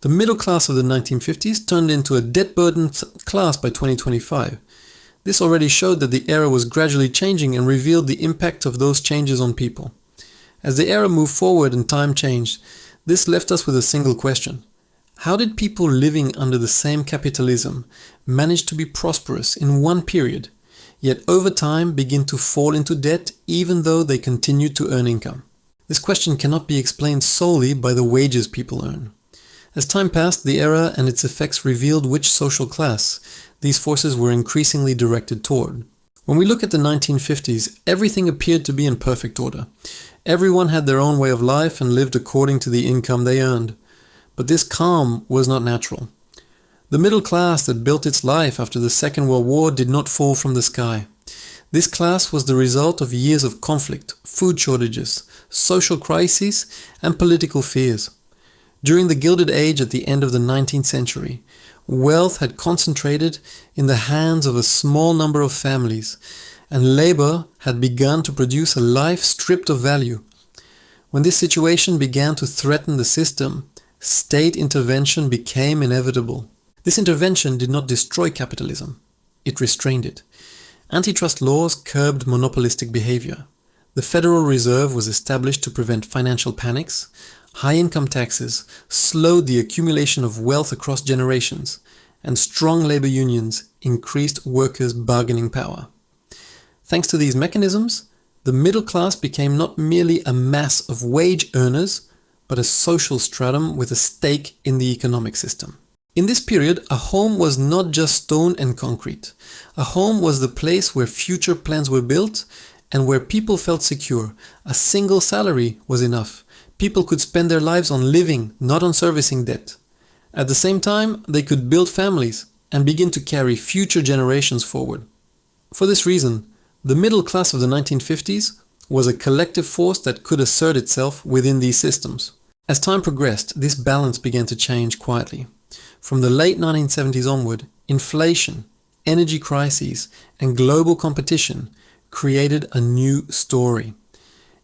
The middle class of the 1950s turned into a debt-burdened class by 2025. This already showed that the era was gradually changing and revealed the impact of those changes on people. As the era moved forward and time changed, this left us with a single question. How did people living under the same capitalism manage to be prosperous in one period, yet over time begin to fall into debt even though they continued to earn income? This question cannot be explained solely by the wages people earn. As time passed, the era and its effects revealed which social class these forces were increasingly directed toward. When we look at the 1950s, everything appeared to be in perfect order. Everyone had their own way of life and lived according to the income they earned. But this calm was not natural. The middle class that built its life after the Second World War did not fall from the sky. This class was the result of years of conflict, food shortages, social crises, and political fears. During the Gilded Age at the end of the 19th century, wealth had concentrated in the hands of a small number of families, and labor had begun to produce a life stripped of value. When this situation began to threaten the system, state intervention became inevitable. This intervention did not destroy capitalism. It restrained it. Antitrust laws curbed monopolistic behavior. The Federal Reserve was established to prevent financial panics. High income taxes slowed the accumulation of wealth across generations, and strong labor unions increased workers' bargaining power. Thanks to these mechanisms, the middle class became not merely a mass of wage earners, but a social stratum with a stake in the economic system. In this period, a home was not just stone and concrete. A home was the place where future plans were built and where people felt secure. A single salary was enough. People could spend their lives on living, not on servicing debt. At the same time, they could build families and begin to carry future generations forward. For this reason, the middle class of the 1950s was a collective force that could assert itself within these systems. As time progressed, this balance began to change quietly. From the late 1970s onward, inflation, energy crises, and global competition created a new story.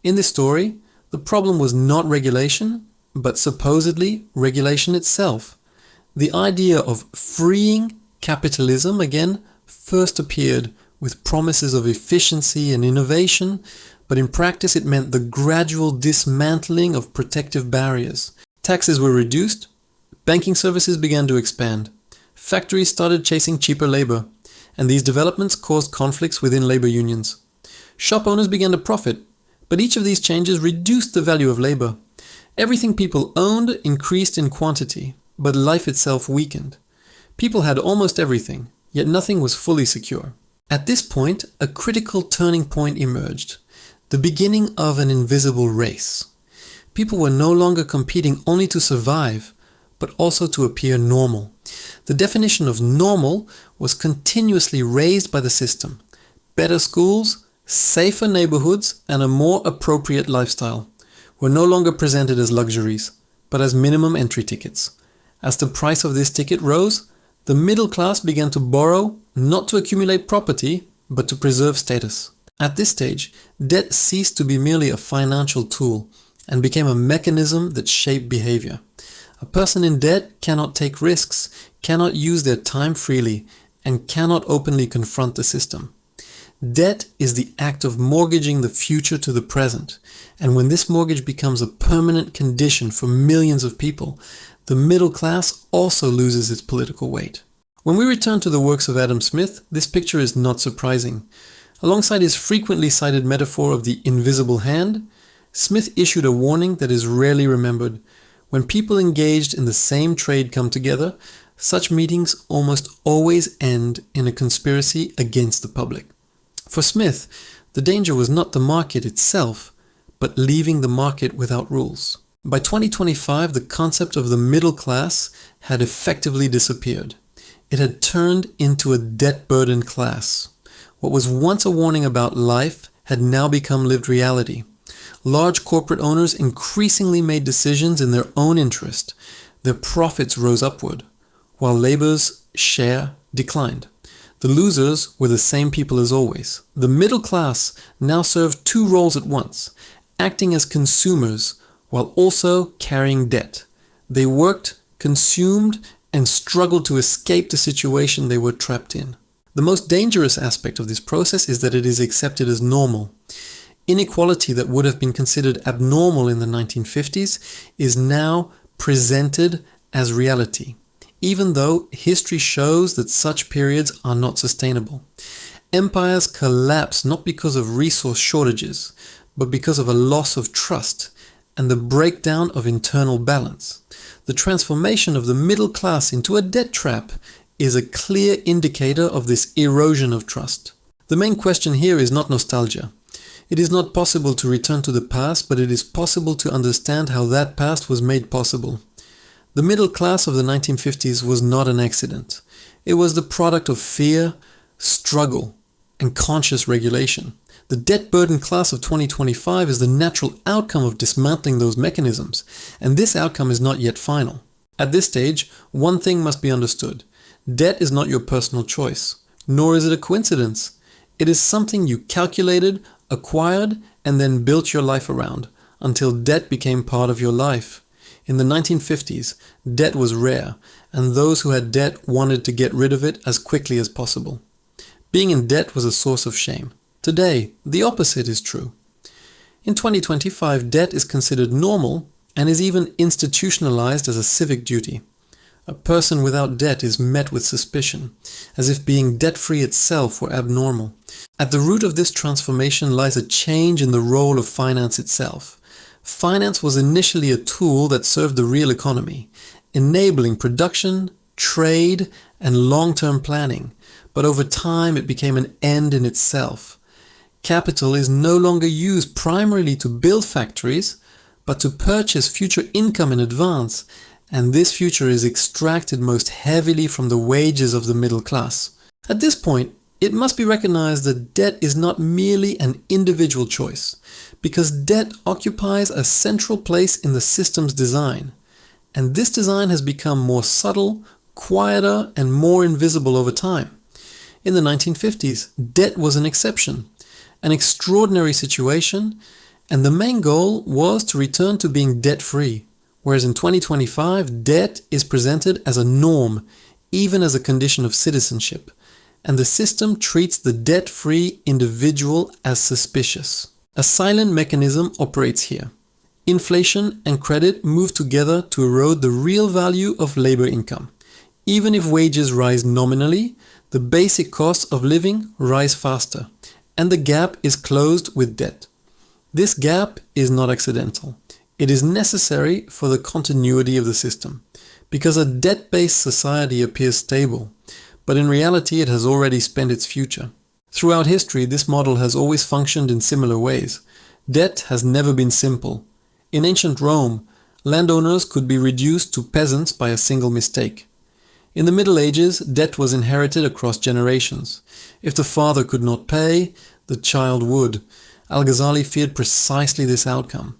In this story, the problem was not regulation, but supposedly regulation itself. The idea of freeing capitalism again first appeared with promises of efficiency and innovation, but in practice it meant the gradual dismantling of protective barriers. Taxes were reduced, banking services began to expand, factories started chasing cheaper labor, and these developments caused conflicts within labor unions. Shop owners began to profit, but each of these changes reduced the value of labor. Everything people owned increased in quantity, but life itself weakened. People had almost everything, yet nothing was fully secure. At this point, a critical turning point emerged, the beginning of an invisible race. People were no longer competing only to survive, but also to appear normal. The definition of normal was continuously raised by the system. Better schools, safer neighborhoods, and a more appropriate lifestyle were no longer presented as luxuries, but as minimum entry tickets. As the price of this ticket rose, the middle class began to borrow not to accumulate property, but to preserve status. At this stage, debt ceased to be merely a financial tool and became a mechanism that shaped behavior. A person in debt cannot take risks, cannot use their time freely, and cannot openly confront the system. Debt is the act of mortgaging the future to the present, and when this mortgage becomes a permanent condition for millions of people, the middle class also loses its political weight. When we return to the works of Adam Smith, this picture is not surprising. Alongside his frequently cited metaphor of the invisible hand, Smith issued a warning that is rarely remembered. When people engaged in the same trade come together, such meetings almost always end in a conspiracy against the public. For Smith, the danger was not the market itself, but leaving the market without rules. By 2025, the concept of the middle class had effectively disappeared. It had turned into a debt-burdened class. What was once a warning about life had now become lived reality. Large corporate owners increasingly made decisions in their own interest. Their profits rose upward, while labor's share declined. The losers were the same people as always. The middle class now served two roles at once, acting as consumers while also carrying debt. They worked, consumed, and struggled to escape the situation they were trapped in. The most dangerous aspect of this process is that it is accepted as normal. Inequality that would have been considered abnormal in the 1950s is now presented as reality, even though history shows that such periods are not sustainable. Empires collapse not because of resource shortages, but because of a loss of trust and the breakdown of internal balance. The transformation of the middle class into a debt trap is a clear indicator of this erosion of trust. The main question here is not nostalgia. It is not possible to return to the past, but it is possible to understand how that past was made possible. The middle class of the 1950s was not an accident. It was the product of fear, struggle, and conscious regulation. The debt-burdened class of 2025 is the natural outcome of dismantling those mechanisms, and this outcome is not yet final. At this stage, one thing must be understood. Debt is not your personal choice, nor is it a coincidence. It is something you calculated, acquired, and then built your life around, until debt became part of your life. In the 1950s, debt was rare, and those who had debt wanted to get rid of it as quickly as possible. Being in debt was a source of shame. Today, the opposite is true. In 2025, debt is considered normal and is even institutionalized as a civic duty. A person without debt is met with suspicion, as if being debt-free itself were abnormal. At the root of this transformation lies a change in the role of finance itself. Finance was initially a tool that served the real economy, enabling production, trade, and long-term planning, but over time it became an end in itself. Capital is no longer used primarily to build factories, but to purchase future income in advance, and this future is extracted most heavily from the wages of the middle class. At this point, it must be recognized that debt is not merely an individual choice, because debt occupies a central place in the system's design, and this design has become more subtle, quieter, and more invisible over time. In the 1950s, debt was an exception, an extraordinary situation, and the main goal was to return to being debt-free, whereas in 2025, debt is presented as a norm, even as a condition of citizenship, and the system treats the debt-free individual as suspicious. A silent mechanism operates here. Inflation and credit move together to erode the real value of labor income. Even if wages rise nominally, the basic costs of living rise faster, and the gap is closed with debt. This gap is not accidental. It is necessary for the continuity of the system, because a debt-based society appears stable, but in reality it has already spent its future. Throughout history, this model has always functioned in similar ways. Debt has never been simple. In ancient Rome, landowners could be reduced to peasants by a single mistake. In the Middle Ages, debt was inherited across generations. If the father could not pay, the child would. Al-Ghazali feared precisely this outcome.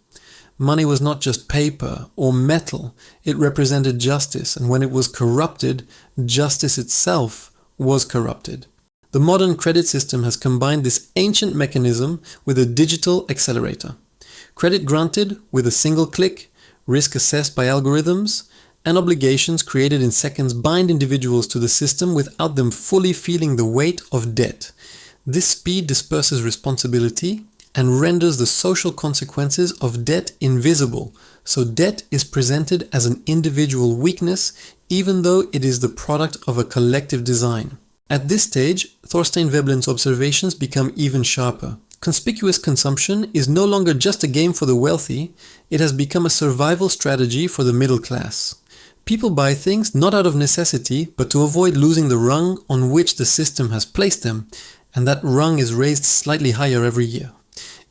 Money was not just paper or metal, it represented justice, and when it was corrupted, justice itself was corrupted. The modern credit system has combined this ancient mechanism with a digital accelerator. Credit granted with a single click, risk assessed by algorithms, and obligations created in seconds bind individuals to the system without them fully feeling the weight of debt. This speed disperses responsibility and renders the social consequences of debt invisible, so debt is presented as an individual weakness even though it is the product of a collective design. At this stage, Thorstein Veblen's observations become even sharper. Conspicuous consumption is no longer just a game for the wealthy, it has become a survival strategy for the middle class. People buy things not out of necessity, but to avoid losing the rung on which the system has placed them, and that rung is raised slightly higher every year.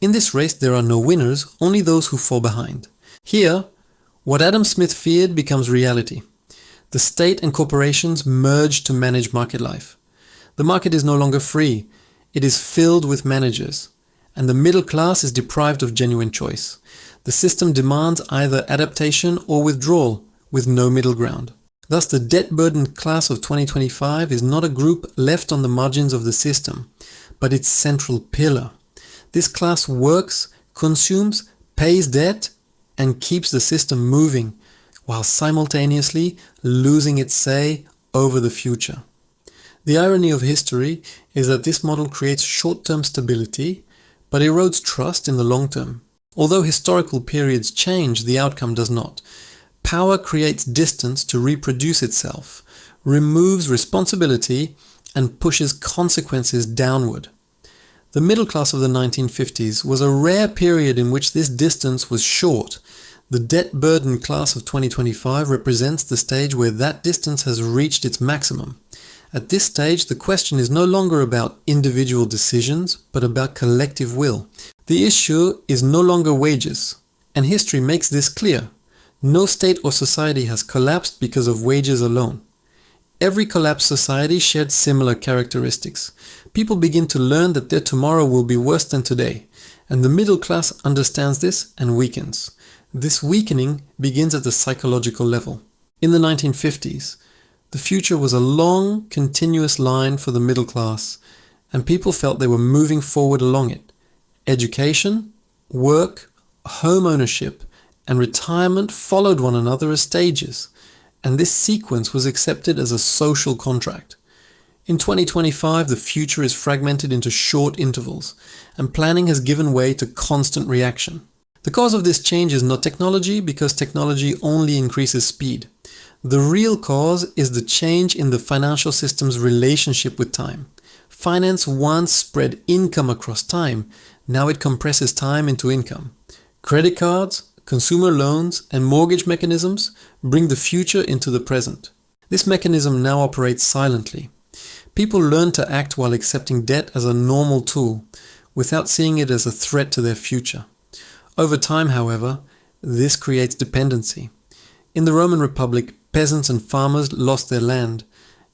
In this race there are no winners, only those who fall behind. Here, what Adam Smith feared becomes reality. The state and corporations merge to manage market life. The market is no longer free, it is filled with managers, and the middle class is deprived of genuine choice. The system demands either adaptation or withdrawal, with no middle ground. Thus, the debt-burdened class of 2025 is not a group left on the margins of the system, but its central pillar. This class works, consumes, pays debt, and keeps the system moving, while simultaneously losing its say over the future. The irony of history is that this model creates short-term stability, but erodes trust in the long term. Although historical periods change, the outcome does not. Power creates distance to reproduce itself, removes responsibility, and pushes consequences downward. The middle class of the 1950s was a rare period in which this distance was short. The debt-burdened class of 2025 represents the stage where that distance has reached its maximum. At this stage, the question is no longer about individual decisions, but about collective will. The issue is no longer wages, and history makes this clear. No state or society has collapsed because of wages alone. Every collapsed society shared similar characteristics. People begin to learn that their tomorrow will be worse than today, and the middle class understands this and weakens. This weakening begins at the psychological level. In the 1950s, the future was a long, continuous line for the middle class, and people felt they were moving forward along it. Education, work, home ownership, and retirement followed one another as stages, and this sequence was accepted as a social contract. In 2025, the future is fragmented into short intervals, and planning has given way to constant reaction. The cause of this change is not technology, because technology only increases speed. The real cause is the change in the financial system's relationship with time. Finance once spread income across time. Now it compresses time into income. Credit cards, consumer loans, and mortgage mechanisms bring the future into the present. This mechanism now operates silently. People learn to act while accepting debt as a normal tool, without seeing it as a threat to their future. Over time, however, this creates dependency. In the Roman Republic, peasants and farmers lost their land,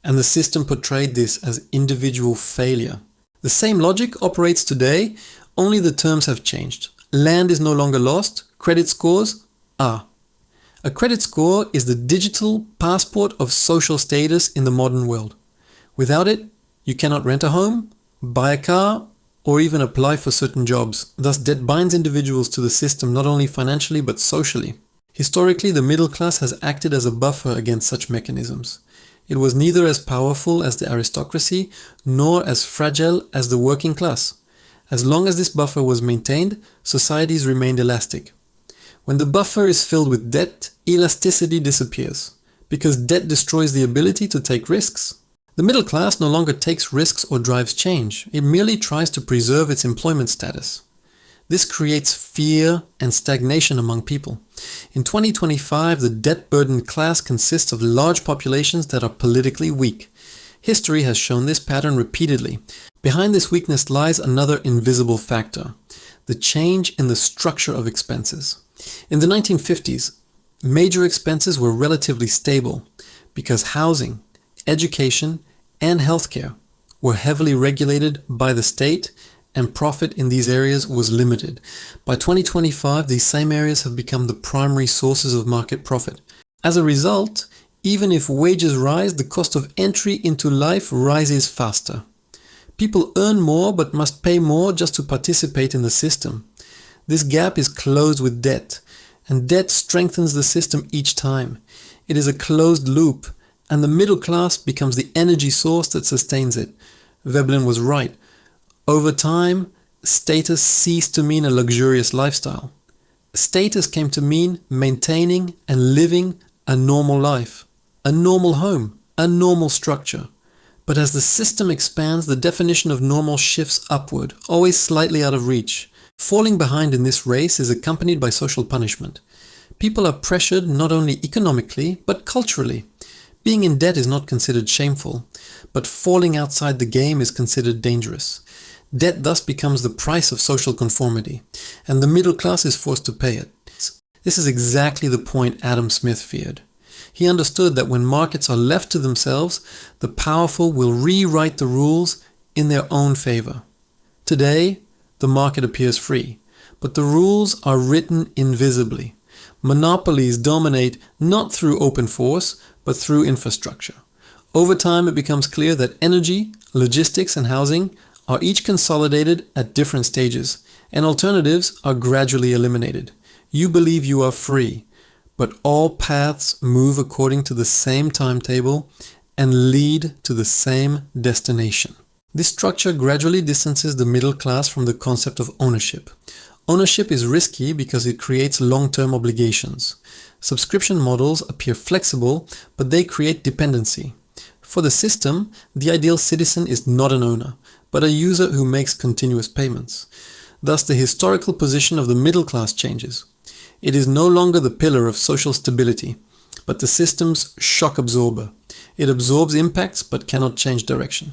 and the system portrayed this as individual failure. The same logic operates today, only the terms have changed. Land is no longer lost, credit scores are. A credit score is the digital passport of social status in the modern world. Without it, you cannot rent a home, buy a car, or even apply for certain jobs. Thus, debt binds individuals to the system not only financially but socially. Historically, the middle class has acted as a buffer against such mechanisms. It was neither as powerful as the aristocracy, nor as fragile as the working class. As long as this buffer was maintained, societies remained elastic. When the buffer is filled with debt, elasticity disappears, because debt destroys the ability to take risks. The middle class no longer takes risks or drives change. It merely tries to preserve its employment status. This creates fear and stagnation among people. In 2025, the debt-burdened class consists of large populations that are politically weak. History has shown this pattern repeatedly. Behind this weakness lies another invisible factor: the change in the structure of expenses. In the 1950s, major expenses were relatively stable because housing, education, and healthcare were heavily regulated by the state, and profit in these areas was limited. By 2025, these same areas have become the primary sources of market profit. As a result, even if wages rise, the cost of entry into life rises faster. People earn more but must pay more just to participate in the system. This gap is closed with debt, and debt strengthens the system each time. It is a closed loop, and the middle class becomes the energy source that sustains it. Veblen was right. Over time, status ceased to mean a luxurious lifestyle. Status came to mean maintaining and living a normal life, a normal home, a normal structure. But as the system expands, the definition of normal shifts upward, always slightly out of reach. Falling behind in this race is accompanied by social punishment. People are pressured not only economically, but culturally. Being in debt is not considered shameful, but falling outside the game is considered dangerous. Debt thus becomes the price of social conformity, and the middle class is forced to pay it. This is exactly the point Adam Smith feared. He understood that when markets are left to themselves, the powerful will rewrite the rules in their own favor. Today, the market appears free, but the rules are written invisibly. Monopolies dominate not through open force, but through infrastructure. Over time, it becomes clear that energy, logistics, and housing are each consolidated at different stages, and alternatives are gradually eliminated. You believe you are free, but all paths move according to the same timetable and lead to the same destination. This structure gradually distances the middle class from the concept of ownership. Ownership is risky because it creates long-term obligations. Subscription models appear flexible, but they create dependency. For the system, the ideal citizen is not an owner, but a user who makes continuous payments. Thus, the historical position of the middle class changes. It is no longer the pillar of social stability, but the system's shock absorber. It absorbs impacts but cannot change direction.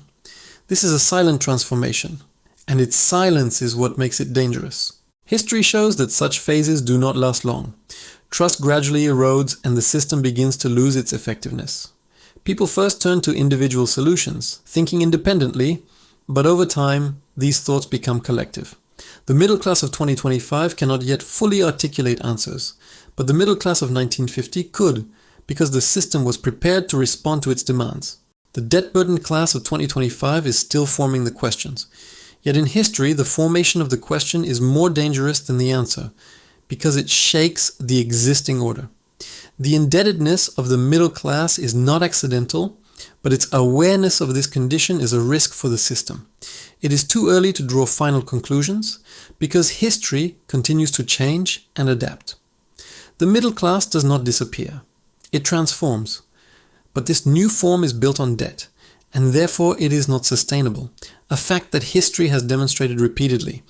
This is a silent transformation, and its silence is what makes it dangerous. History shows that such phases do not last long. Trust gradually erodes and the system begins to lose its effectiveness. People first turn to individual solutions, thinking independently, but over time, these thoughts become collective. The middle class of 2025 cannot yet fully articulate answers, but the middle class of 1950 could, because the system was prepared to respond to its demands. The debt-burdened class of 2025 is still forming the questions. Yet in history, the formation of the question is more dangerous than the answer, because it shakes the existing order. The indebtedness of the middle class is not accidental, but its awareness of this condition is a risk for the system. It is too early to draw final conclusions, because history continues to change and adapt. The middle class does not disappear. It transforms. But this new form is built on debt, and therefore it is not sustainable, a fact that history has demonstrated repeatedly.